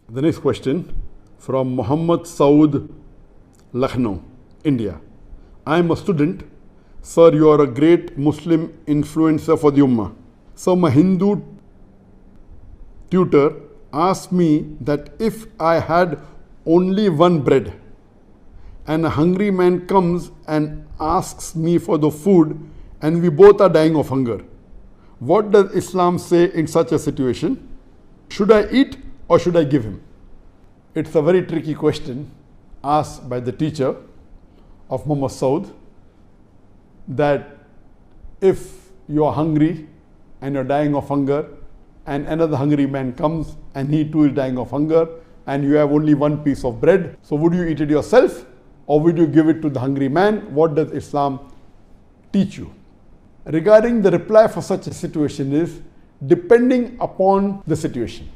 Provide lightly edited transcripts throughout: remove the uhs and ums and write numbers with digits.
The next question from Muhammad Saud, Lucknow, India. I am a student. Sir, you are a great Muslim influencer for the Ummah. So my Hindu tutor asked me that if I had only one bread and a hungry man comes and asks me for the food and we both are dying of hunger, what does Islam say in such a situation? Should I eat or should I give him? It's a very tricky question asked by the teacher of Muhammad Saud, that if you are hungry and you're dying of hunger and another hungry man comes and he too is dying of hunger and you have only one piece of bread, so would you eat it yourself or would you give it to the hungry man? What does Islam teach you? Regarding the reply for such a situation is depending upon the situation.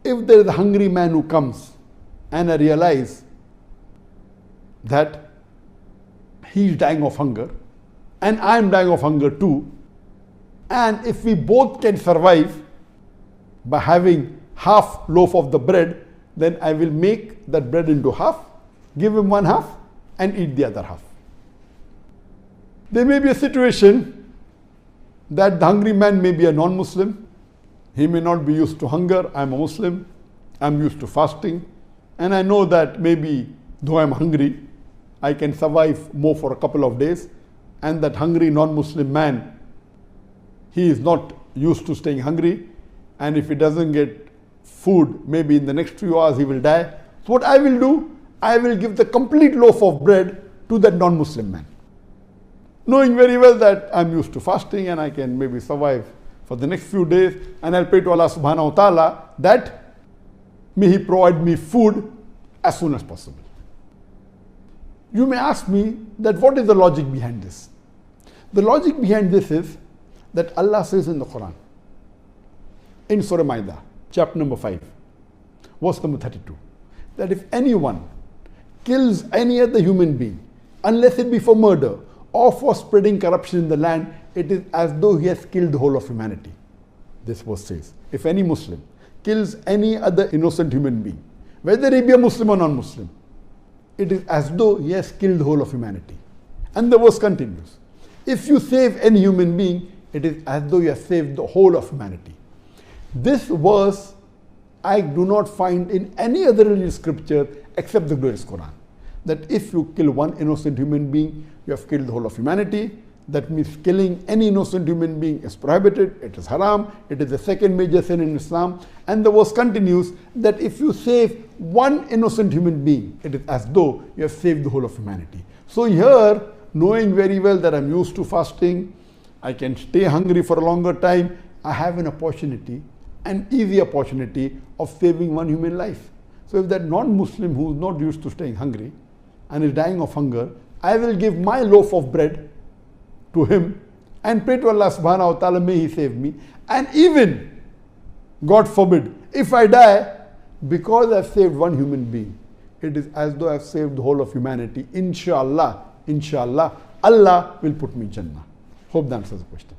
If there is a hungry man who comes and I realize that he is dying of hunger and I am dying of hunger too, and if we both can survive by having half loaf of the bread, then I will make that bread into half, give him one half and eat the other half. There may be a situation that the hungry man may be a non-Muslim. He may not be used to hunger. I am a Muslim. I am used to fasting. And I know that maybe though I am hungry, I can survive more for a couple of days. And that hungry non-Muslim man, he is not used to staying hungry. And if he doesn't get food, maybe in the next few hours he will die. So what I will do, I will give the complete loaf of bread to that non-Muslim man, knowing very well that I'm used to fasting and I can maybe survive for the next few days, and I'll pray to Allah subhanahu wa ta'ala that may He provide me food as soon as possible. You may ask me that what is the logic behind this? The logic behind this is that Allah says in the Quran, in Surah Ma'idah, chapter number 5, verse number 32, that if anyone kills any other human being, unless it be for murder or for spreading corruption in the land, it is as though he has killed the whole of humanity. This verse says, if any Muslim kills any other innocent human being, whether he be a Muslim or non-Muslim, it is as though he has killed the whole of humanity. And the verse continues, if you save any human being, it is as though you have saved the whole of humanity. This verse I do not find in any other religious scripture except the glorious Quran. That if you kill one innocent human being, you have killed the whole of humanity. That means killing any innocent human being is prohibited, it is haram, it is the second major sin in Islam. And the verse continues that if you save one innocent human being, it is as though you have saved the whole of humanity. So here, knowing very well that I'm used to fasting, I can stay hungry for a longer time, I have an opportunity, an easy opportunity of saving one human life. So if that non-Muslim who is not used to staying hungry and is dying of hunger, I will give my loaf of bread to him and pray to Allah subhanahu wa ta'ala, may He save me. And even, God forbid, if I die, because I've saved one human being, it is as though I've saved the whole of humanity. Inshallah, inshallah, Allah will put me in Jannah. Hope that answers the question.